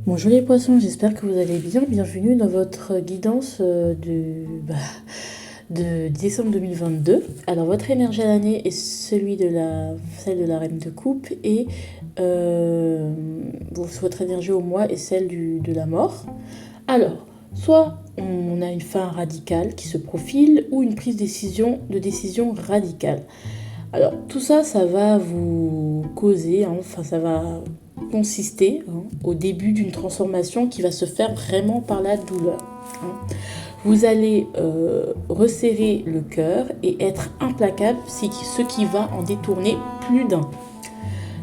Bonjour les poissons, j'espère que vous allez bien. Bienvenue dans votre guidance de décembre 2022. Alors votre énergie à l'année est celle de la reine de coupe et euh, votre énergie au mois est celle de la mort. Alors, soit on a une fin radicale qui se profile ou une prise de décision radicale. Alors tout ça, ça va vous causer, hein, enfin ça va consister au début d'une transformation qui va se faire vraiment par la douleur. Vous allez resserrer le cœur et être implacable, ce qui va en détourner plus d'un.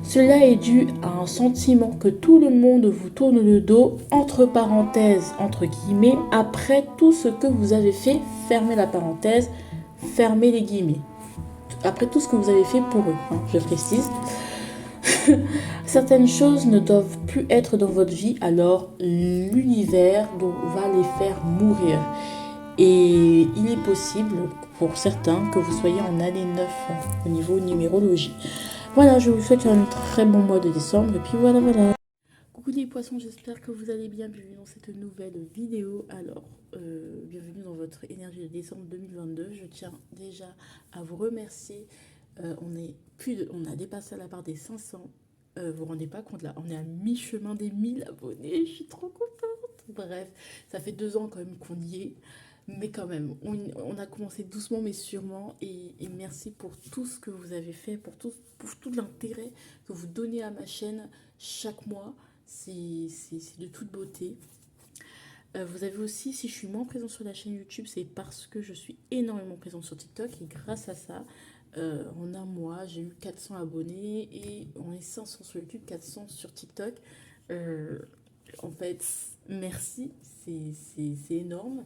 Cela est dû à un sentiment que tout le monde vous tourne le dos, entre parenthèses, entre guillemets, après tout ce que vous avez fait, fermez la parenthèse, fermez les guillemets. Après tout ce que vous avez fait pour eux, je précise. Certaines choses ne doivent plus être dans votre vie, alors l'univers va les faire mourir. Et il est possible pour certains que vous soyez en année 9 au niveau numérologie. Voilà, je vous souhaite un très bon mois de décembre et puis voilà. Coucou les poissons, j'espère que vous allez bien. Bienvenue dans cette nouvelle vidéo. Alors, bienvenue dans votre énergie de décembre 2022. Je tiens déjà à vous remercier. On a dépassé la barre des 500. Vous vous rendez pas compte là, on est à mi-chemin des 1000 abonnés. Je suis trop contente. Bref, ça fait 2 ans quand même qu'on y est. Mais quand même, on a commencé doucement mais sûrement. Et merci pour tout ce que vous avez fait, pour tout l'intérêt que vous donnez à ma chaîne chaque mois. C'est de toute beauté. Vous avez aussi, si je suis moins présente sur la chaîne YouTube, c'est parce que je suis énormément présente sur TikTok. Et grâce à ça, en un mois, j'ai eu 400 abonnés et on est 500 sur YouTube, 400 sur TikTok. Euh, En fait, merci, c'est énorme.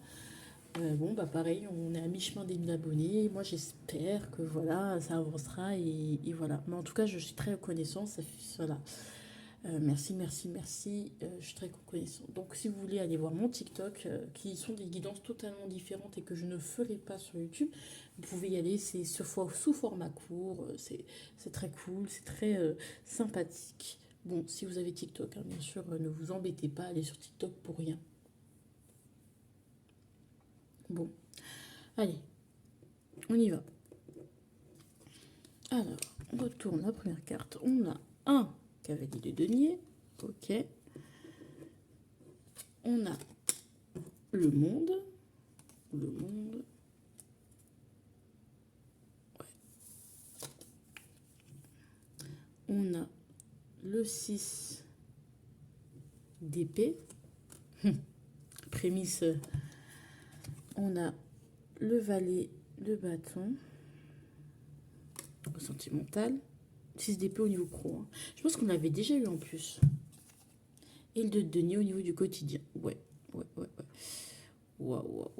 Bon, bah pareil, on est à mi-chemin des 1000 abonnés. Moi, j'espère que voilà, ça avancera et voilà. Mais en tout cas, je suis très reconnaissante. Voilà. Merci. Je suis très reconnaissante. Donc, si vous voulez aller voir mon TikTok, qui sont des guidances totalement différentes et que je ne ferai pas sur YouTube, vous pouvez y aller. C'est sous format court. C'est très cool. C'est très sympathique. Bon, si vous avez TikTok, hein, bien sûr, ne vous embêtez pas à aller sur TikTok pour rien. Bon, allez, on y va. Alors, on retourne la première carte. On a un cavalier de denier. Ok. On a le monde. Le monde. On a le 6 d'épée. Prémisse. On a le valet de bâton. Au sentimental. 6 d'épée au niveau pro. Hein. Je pense qu'on l'avait déjà eu en plus. Et le 2 de denier au niveau du quotidien. Ouais. Waouh.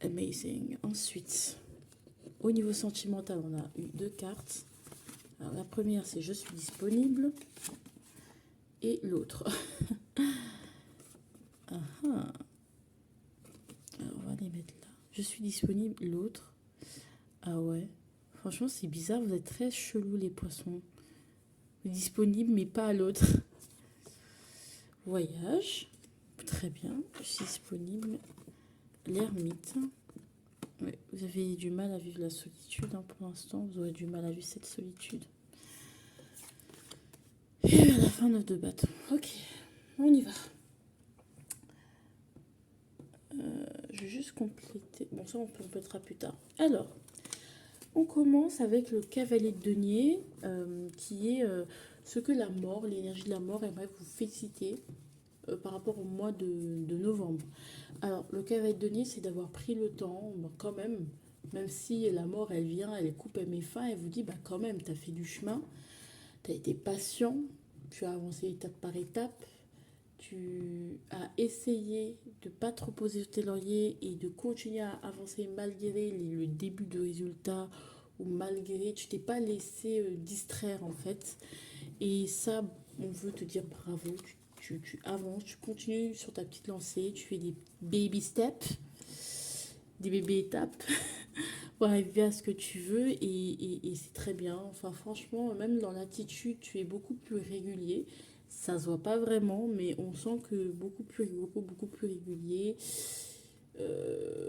Amazing. Ensuite, au niveau sentimental, on a eu 2 cartes. Alors, la première, c'est je suis disponible. Et l'autre. Alors, on va les mettre là. Je suis disponible. L'autre. Ah ouais. Franchement, c'est bizarre. Vous êtes très chelou, les poissons. Disponible, mais pas à l'autre. Voyage. Très bien. Je suis disponible. L'ermite. Ouais, vous avez du mal à vivre la solitude hein, pour l'instant. Vous aurez du mal à vivre cette solitude. Et à la fin, 9 de bâton. Ok, on y va. Je vais juste compléter. Bon, ça, on complétera plus tard. Alors, on commence avec le cavalier de denier, qui est ce que la mort, l'énergie de la mort aimerait vous féliciter par rapport au mois de novembre. Alors, le cavalier de denier, c'est d'avoir pris le temps, bah, quand même si la mort, elle vient, elle coupe, elle met fin, elle vous dit, bah quand même, tu as fait du chemin, tu as été patient, tu as avancé étape par étape, tu as essayé de ne pas te reposer sur tes lauriers et de continuer à avancer malgré le début de résultat ou malgré, tu t'es pas laissé distraire en fait. Et ça, on veut te dire bravo, tu avances, tu continues sur ta petite lancée, tu fais des baby steps, des bébés étapes pour arriver à ce que tu veux et c'est très bien. Enfin franchement, même dans l'attitude, tu es beaucoup plus régulier. Ça se voit pas vraiment, mais on sent que beaucoup plus régulier.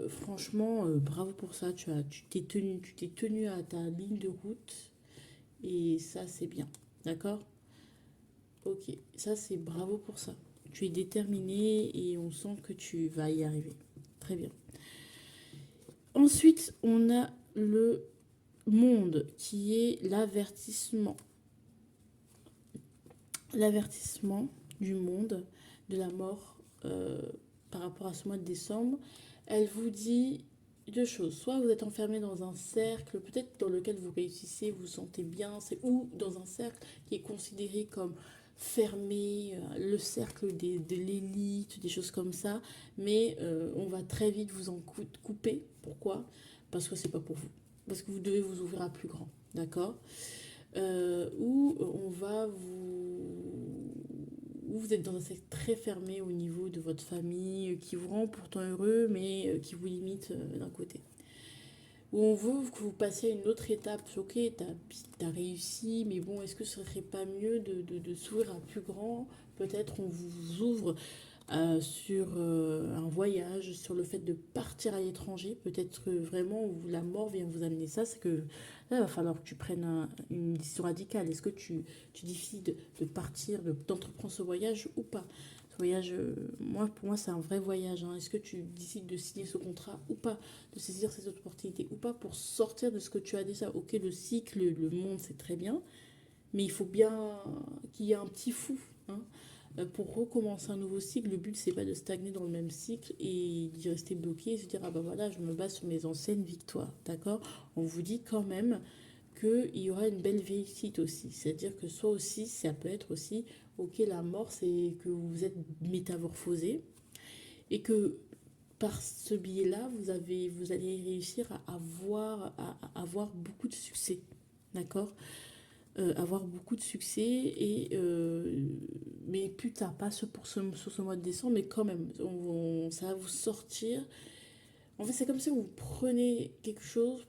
Franchement, bravo pour ça. Tu t'es tenu à ta ligne de route et ça, c'est bien. D'accord? Ok, ça, c'est bravo pour ça. Tu es déterminé et on sent que tu vas y arriver. Très bien. Ensuite, on a le monde qui est l'avertissement. L'avertissement du monde, de la mort par rapport à ce mois de décembre. Elle vous dit deux choses. Soit vous êtes enfermé dans un cercle, peut-être dans lequel vous réussissez, vous vous sentez bien, ou dans un cercle qui est considéré comme fermé, le cercle de l'élite, des choses comme ça. Mais on va très vite vous en couper. Pourquoi? Parce que c'est pas pour vous. Parce que vous devez vous ouvrir à plus grand. D'accord? Où on va où vous êtes dans un cercle très fermé au niveau de votre famille, qui vous rend pourtant heureux, mais qui vous limite d'un côté. Où on veut que vous passiez à une autre étape. Ok, t'as réussi, mais bon, est-ce que ce serait pas mieux de s'ouvrir à plus grand? Peut-être on vous ouvre sur un voyage, sur le fait de partir à l'étranger. Peut-être que vraiment la mort vient vous amener ça. C'est que là, il va falloir que tu prennes une décision radicale. Est-ce que tu décides de partir, d'entreprendre ce voyage ou pas? Ce voyage, pour moi, c'est un vrai voyage. Hein. Est-ce que tu décides de signer ce contrat ou pas? De saisir cette opportunité ou pas pour sortir de ce que tu as déjà? Ok, le cycle, le monde, c'est très bien. Mais il faut bien qu'il y ait un petit fou. Hein. Pour recommencer un nouveau cycle, le but, c'est pas de stagner dans le même cycle et d'y rester bloqué et se dire, ah bah voilà, je me base sur mes anciennes victoires. D'accord? On vous dit quand même qu'il y aura une belle réussite aussi. C'est-à-dire que soit aussi, ça peut être aussi, ok, la mort, c'est que vous êtes métamorphosé et que par ce biais-là, vous allez réussir à avoir beaucoup de succès. D'accord? Avoir beaucoup de succès mais plus tard, pas sur ce mois de décembre, mais quand même, ça va vous sortir. En fait, c'est comme si vous prenez quelque chose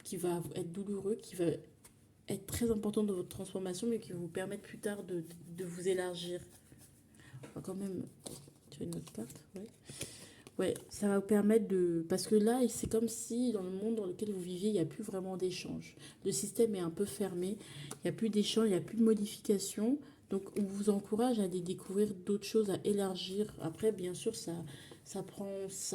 qui va être douloureux, qui va être très important dans votre transformation, mais qui va vous permettre plus tard de vous élargir. On va quand même. Tu as une autre carte, ouais. Ouais, ça va vous permettre de... Parce que là, c'est comme si dans le monde dans lequel vous vivez, il n'y a plus vraiment d'échange. Le système est un peu fermé, il n'y a plus d'échange, il n'y a plus de modification. Donc, on vous encourage à aller découvrir d'autres choses, à élargir. Après, bien sûr, ça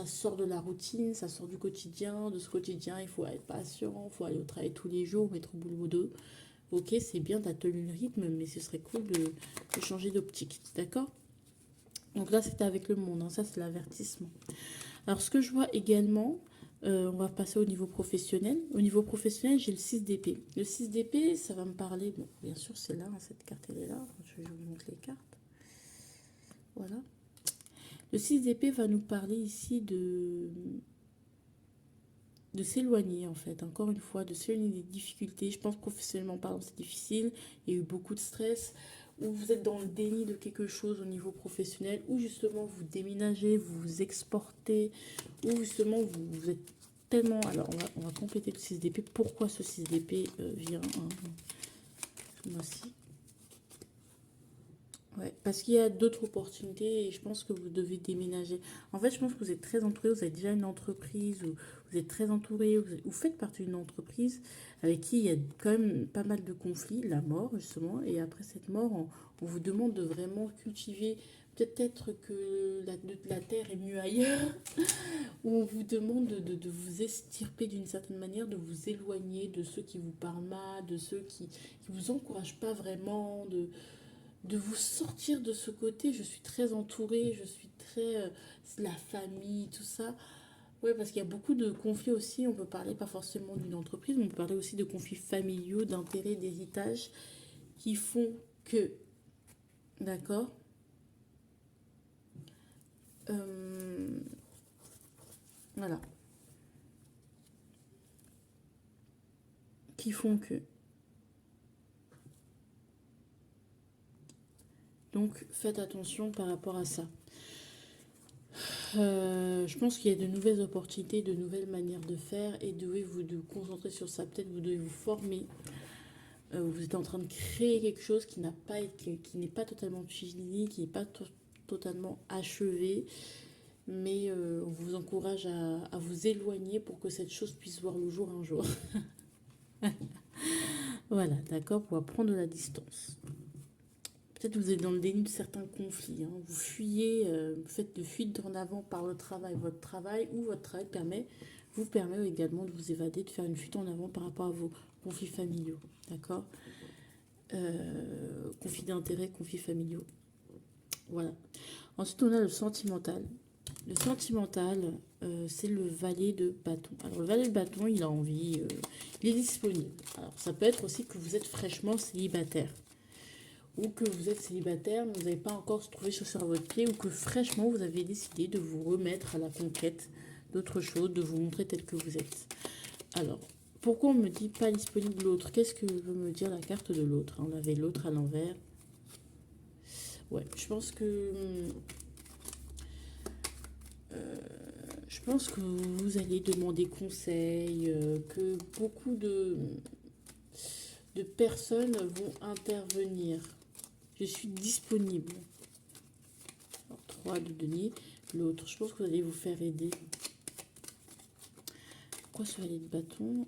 sort de la routine, ça sort du quotidien. De ce quotidien, il faut être patient, il faut aller au travail tous les jours, mettre au boulot d'eux. Ok, c'est bien d'atteler le rythme, mais ce serait cool de changer d'optique. D'accord? Donc là, c'était avec le monde, hein, ça c'est l'avertissement. Alors ce que je vois également, on va passer au niveau professionnel. Au niveau professionnel, j'ai le 6 d'épée. Le 6 d'épée, ça va me parler, bon, bien sûr c'est là, hein, cette carte elle est là, je vous montre les cartes. Voilà. Le 6 d'épée va nous parler ici de s'éloigner en fait, encore une fois, de s'éloigner des difficultés. Je pense professionnellement parlant c'est difficile, il y a eu beaucoup de stress, ou vous êtes dans le déni de quelque chose au niveau professionnel, ou justement vous déménagez, vous vous exportez, ou justement vous êtes tellement... Alors on va compléter le 6 d'épée. Pourquoi ce 6 d'épée vient ce mois-ci? Ouais, parce qu'il y a d'autres opportunités et je pense que vous devez déménager. En fait, je pense que vous êtes très entouré, vous avez déjà une entreprise, ou vous êtes très entouré, vous faites partie d'une entreprise avec qui il y a quand même pas mal de conflits, la mort justement, et après cette mort, on vous demande de vraiment cultiver, peut-être que la terre est mieux ailleurs, ou on vous demande de vous extirper d'une certaine manière, de vous éloigner de ceux qui vous parlent mal, de ceux qui vous encouragent pas vraiment, de vous sortir de ce côté. Je suis très entourée, je suis très... la famille, tout ça. Oui, parce qu'il y a beaucoup de conflits aussi. On peut parler pas forcément d'une entreprise, mais on peut parler aussi de conflits familiaux, d'intérêts, d'héritage, qui font que... D'accord. Voilà. Qui font que... Donc, faites attention par rapport à ça. Je pense qu'il y a de nouvelles opportunités, de nouvelles manières de faire et devez vous concentrer sur ça. Peut-être vous devez vous former Vous êtes en train de créer quelque chose qui n'a pas qui n'est pas totalement fini, qui n'est pas totalement achevé, mais on vous encourage à vous éloigner pour que cette chose puisse voir le jour un jour. Voilà, d'accord, pour prendre de la distance. Peut-être que vous êtes dans le déni de certains conflits, hein. Vous fuyez, vous faites de fuite en avant par le travail, votre travail, ou votre travail vous permet également de vous évader, de faire une fuite en avant par rapport à vos conflits familiaux, d'accord. Conflits d'intérêts, conflits familiaux. Voilà. Ensuite, on a le sentimental. Le sentimental, c'est le valet de bâton. Alors, le valet de bâton, il a envie, il est disponible. Alors, ça peut être aussi que vous êtes fraîchement célibataire. Ou que vous êtes célibataire, mais vous n'avez pas encore trouvé chaussure à votre pied, ou que fraîchement, vous avez décidé de vous remettre à la conquête d'autre chose, de vous montrer tel que vous êtes. Alors, pourquoi on me dit pas disponible l'autre? Qu'est-ce que veut me dire la carte de l'autre? On avait l'autre à l'envers. Ouais, je pense que... je pense que vous allez demander conseil, que beaucoup de personnes vont intervenir. Je suis disponible. Alors, 3 de denier. L'autre, je pense que vous allez vous faire aider. Pourquoi ce valet de bâton?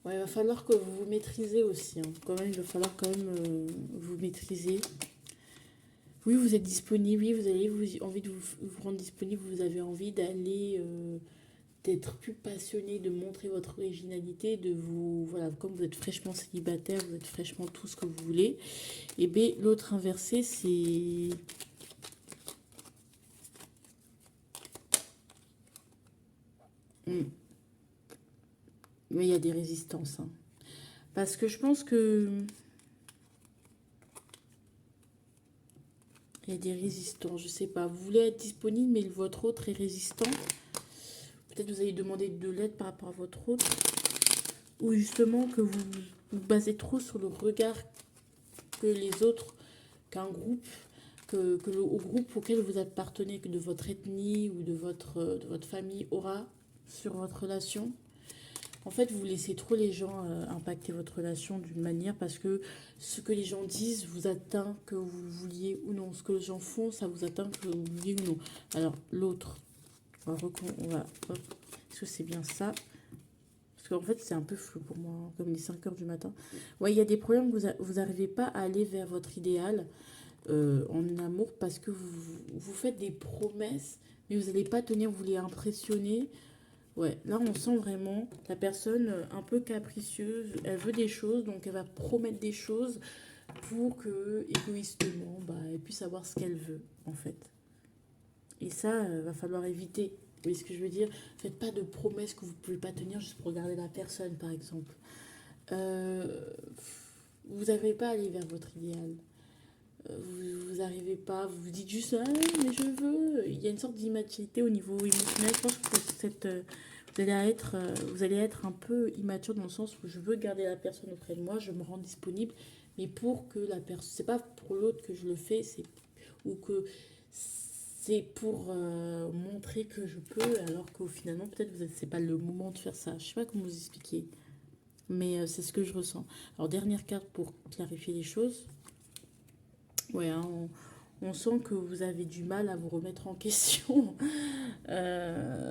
Ouais, il va falloir que vous vous maîtrisez aussi, hein. Quand même, il va falloir quand même vous maîtriser. Oui, vous êtes disponible, oui, vous avez envie de vous rendre disponible, vous avez envie d'aller, d'être plus passionné, de montrer votre originalité, de vous, voilà, comme vous êtes fraîchement célibataire, vous êtes fraîchement tout ce que vous voulez. Et bien, l'autre inversé, c'est... Mais il y a des résistances, hein. Parce que je pense que... Il y a des résistants, je sais pas. Vous voulez être disponible, mais votre autre est résistant. Peut-être vous allez demander de l'aide par rapport à votre autre. Ou justement que vous vous basez trop sur le regard que les autres, qu'un groupe, au groupe auquel vous appartenez, que de votre ethnie ou de votre famille aura sur votre relation. En fait, vous laissez trop les gens impacter votre relation d'une manière parce que ce que les gens disent vous atteint que vous le vouliez ou non. Ce que les gens font, ça vous atteint que vous le vouliez ou non. Alors, l'autre, on va est-ce que c'est bien ça? Parce qu'en fait, c'est un peu flou pour moi, hein, comme les 5 heures du matin. Ouais, il y a des problèmes que vous n'arrivez pas à aller vers votre idéal en amour parce que vous faites des promesses, mais vous n'allez pas tenir, vous les impressionner. Ouais, là on sent vraiment la personne un peu capricieuse, elle veut des choses, donc elle va promettre des choses pour que, égoïstement, bah, elle puisse avoir ce qu'elle veut, en fait. Et ça, va falloir éviter. Vous voyez ce que je veux dire? Faites pas de promesses que vous ne pouvez pas tenir juste pour regarder la personne, par exemple. Euh, vous n'arrivez pas à aller vers votre idéal. Vous n'arrivez pas, vous vous dites juste, ah, mais je veux. Il y a une sorte d'immaturité au niveau émotionnel. Je pense que vous allez être un peu immature dans le sens où je veux garder la personne auprès de moi, je me rends disponible, mais pour que la personne, c'est pas pour l'autre que je le fais, ou que c'est pour montrer que je peux, alors qu'au finalement peut-être c'est pas le moment de faire ça. Je sais pas comment vous expliquer, mais c'est ce que je ressens. Alors dernière carte pour clarifier les choses. Ouais, hein, on sent que vous avez du mal à vous remettre en question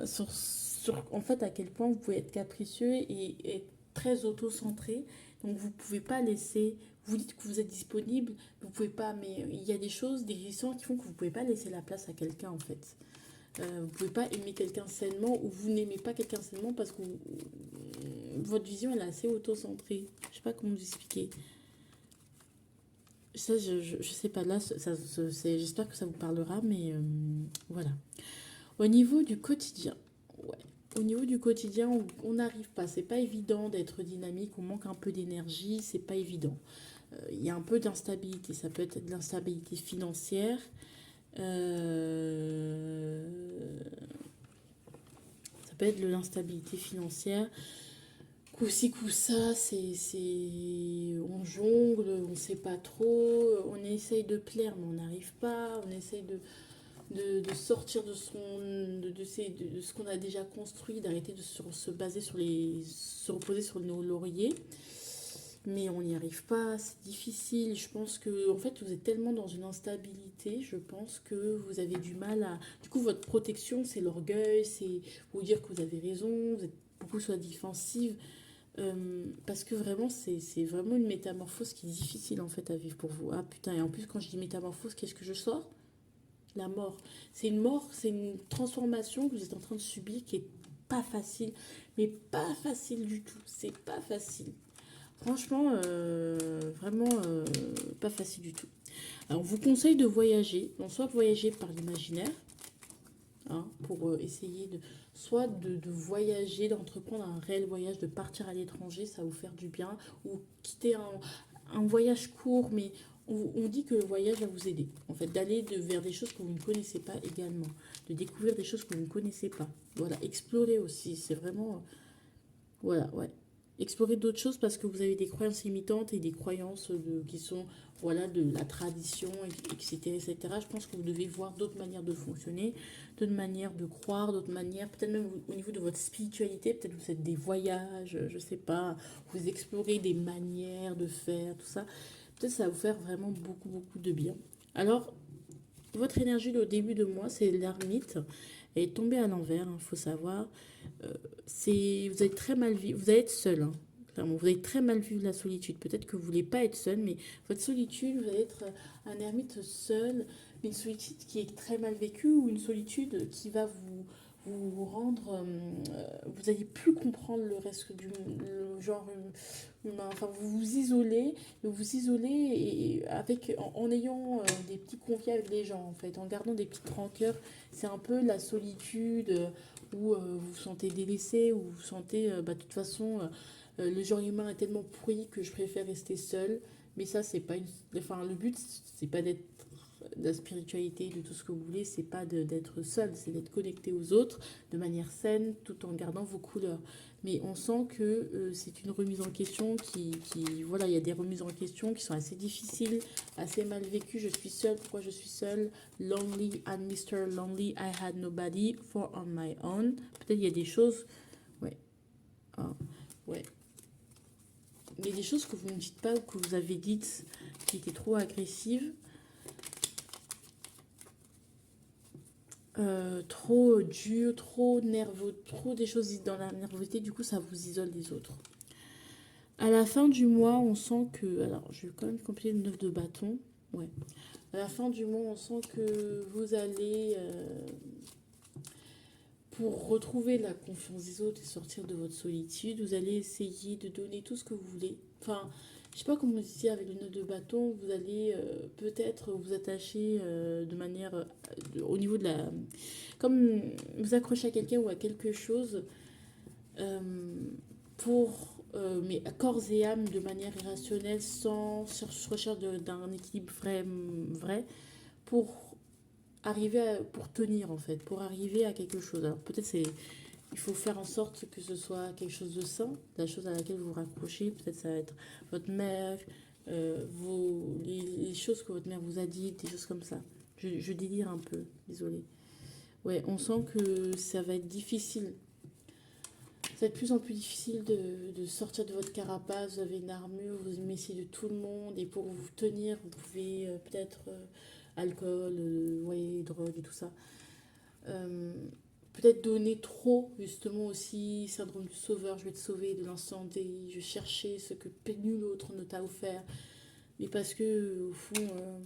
sur en fait à quel point vous pouvez être capricieux et être très auto-centré. Donc vous pouvez pas laisser, vous dites que vous êtes disponible, vous pouvez pas, mais il y a des choses, des raisons qui font que vous pouvez pas laisser la place à quelqu'un en fait. Vous pouvez pas aimer quelqu'un sainement ou vous n'aimez pas quelqu'un sainement parce que votre vision elle est assez auto-centrée. Je sais pas comment vous expliquer. Ça, je sais pas, là, j'espère que ça vous parlera, mais voilà. Au niveau du quotidien, ouais. Au niveau du quotidien, on n'arrive pas, c'est pas évident d'être dynamique, on manque un peu d'énergie, c'est pas évident. Il y a un peu d'instabilité, ça peut être de l'instabilité financière, ça peut être de l'instabilité financière. Coup-ci, coup-ça, on jongle, on sait pas trop, on essaye de plaire, mais on n'arrive pas, on essaye de... de sortir de ce qu'on a déjà construit, d'arrêter de se baser se reposer sur nos lauriers. Mais on n'y arrive pas, c'est difficile. Je pense que, en fait, vous êtes tellement dans une instabilité, je pense que vous avez du mal à. Du coup, votre protection, c'est l'orgueil, c'est vous dire que vous avez raison, vous êtes beaucoup sur la défensive. Parce que vraiment, c'est vraiment une métamorphose qui est difficile en fait à vivre pour vous. Ah putain, et en plus, quand je dis métamorphose, qu'est-ce que je sors? La mort. C'est une mort, c'est une transformation que vous êtes en train de subir qui est pas facile, mais pas facile du tout. C'est pas facile. Franchement, vraiment pas facile du tout. Alors, on vous conseille de voyager, donc soit voyager par l'imaginaire, hein, pour essayer de, soit de voyager, d'entreprendre un réel voyage, de partir à l'étranger, ça va vous faire du bien, ou quitter un voyage court, mais on dit que le voyage va vous aider, en fait, d'aller vers des choses que vous ne connaissez pas également, de découvrir des choses que vous ne connaissez pas. Voilà, explorer aussi, c'est vraiment, voilà, ouais. Explorer d'autres choses parce que vous avez des croyances limitantes et des croyances qui sont voilà, de la tradition, etc., etc. Je pense que vous devez voir d'autres manières de fonctionner, d'autres manières de croire, d'autres manières, peut-être même au niveau de votre spiritualité, peut-être vous faites des voyages, je sais pas, vous explorez des manières de faire, tout ça. Peut-être ça va vous faire vraiment beaucoup, beaucoup de bien. Alors, votre énergie au début de mois, c'est l'ermite. Elle est tombée à l'envers, il faut savoir. Vous allez très mal vivre, vous allez être seul, hein, clairement. Vous allez très mal vivre la solitude. Peut-être que vous voulez pas être seul, mais votre solitude, vous allez être un ermite seul, mais une solitude qui est très mal vécue ou une solitude qui va vous rendre, vous allez plus comprendre le reste le genre humain. Enfin, vous vous isolez et en ayant des petits conflits avec les gens, en fait, en gardant des petites rancœurs. C'est un peu la solitude où vous vous sentez délaissé, où vous vous sentez, bah, de toute façon, le genre humain est tellement pourri que je préfère rester seul. Mais ça, c'est pas une. Enfin, le but, c'est pas d'être de la spiritualité, de tout ce que vous voulez, c'est pas d'être seul, c'est d'être connecté aux autres de manière saine tout en gardant vos couleurs. Mais on sent que c'est une remise en question voilà, il y a des remises en question qui sont assez difficiles, assez mal vécues. Je suis seule, pourquoi je suis seule? Lonely and Mr. Lonely, I had nobody for on my own. Peut-être il y a des choses, ouais, ah, ouais. Il y a des choses que vous ne dites pas ou que vous avez dites qui étaient trop agressives. Trop dur, trop nerveux, trop des choses dans la nervosité, du coup ça vous isole des autres. À la fin du mois, on sent que... Alors, je vais quand même compléter le 9 de bâton. Ouais. À la fin du mois, on sent que vous allez... pour retrouver la confiance des autres et sortir de votre solitude, vous allez essayer de donner tout ce que vous voulez. Enfin, je sais pas comment vous dire, avec le 9 de bâton, vous allez peut-être vous attacher de manière... au niveau de la... Comme vous accrochez à quelqu'un ou à quelque chose euh, mais à corps et âme, de manière irrationnelle, sans recherche d'un équilibre vrai, pour pour tenir en fait, pour arriver à quelque chose. Alors peut-être il faut faire en sorte que ce soit quelque chose de sain, la chose à laquelle vous vous raccrochez. Peut-être ça va être votre mère, les choses que votre mère vous a dites, des choses comme ça. Je délire un peu, désolée. Ouais, on sent que ça va être difficile. Ça va être de plus en plus difficile de sortir de votre carapace. Vous avez une armure, vous méfiez de tout le monde. Et pour vous tenir, vous pouvez peut-être alcool, ouais, drogue et tout ça. Euh, Peut-être donner trop, justement aussi, syndrome du sauveur, je vais te sauver de l'incendie, je vais chercher ce que nul autre ne t'a offert. Mais parce que, au fond,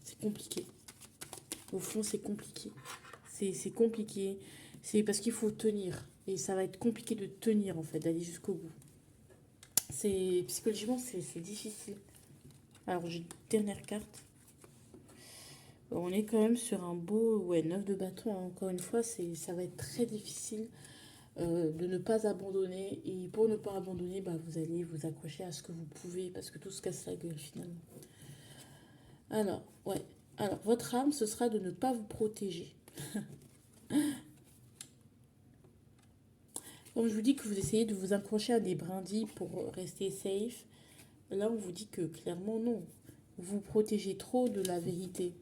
c'est compliqué. Au fond, c'est compliqué. C'est compliqué. C'est parce qu'il faut tenir. Et ça va être compliqué de tenir, en fait, d'aller jusqu'au bout. Psychologiquement, c'est difficile. Alors, j'ai une dernière carte. On est quand même sur un beau 9 de bâton, hein. Encore une fois, ça va être très difficile de ne pas abandonner. Et pour ne pas abandonner, bah, vous allez vous accrocher à ce que vous pouvez parce que tout se casse la gueule finalement. Alors, ouais. Alors, votre âme, ce sera de ne pas vous protéger. Donc, je vous dis que vous essayez de vous accrocher à des brindilles pour rester safe. Là, on vous dit que clairement, non. Vous vous protégez trop de la vérité.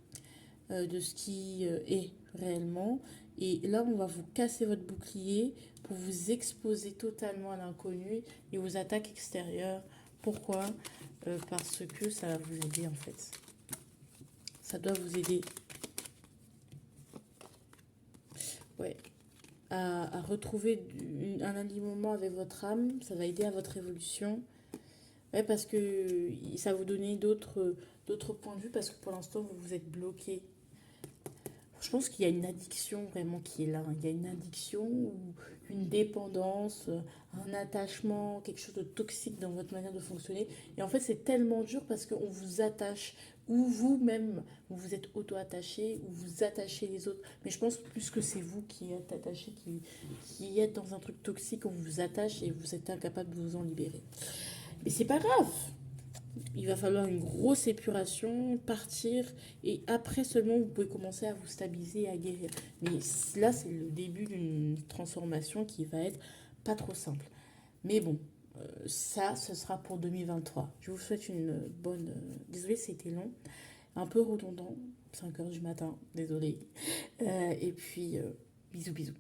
de ce qui est réellement. Et là, on va vous casser votre bouclier pour vous exposer totalement à l'inconnu et aux attaques extérieures. Pourquoi? Parce que ça va vous aider en fait. Ça doit vous aider. Ouais. À retrouver un alignement avec votre âme. Ça va aider à votre évolution. Ouais, parce que ça va vous donner d'autres points de vue parce que pour l'instant, vous vous êtes bloqué. Je pense qu'il y a une addiction vraiment qui est là. Il y a une addiction ou une dépendance, un attachement, quelque chose de toxique dans votre manière de fonctionner. Et en fait, c'est tellement dur parce qu'on vous attache, ou vous-même, vous vous êtes auto-attaché, ou vous attachez les autres. Mais je pense plus que c'est vous qui êtes attaché, qui êtes dans un truc toxique, on vous attache et vous êtes incapable de vous en libérer. Mais c'est pas grave. Il va falloir une grosse épuration, partir, et après seulement vous pouvez commencer à vous stabiliser et à guérir. Mais là, c'est le début d'une transformation qui va être pas trop simple. Mais bon, ça, ce sera pour 2023. Je vous souhaite une bonne... Désolée, c'était long, un peu redondant, 5 heures du matin, désolée. Et puis, bisous bisous.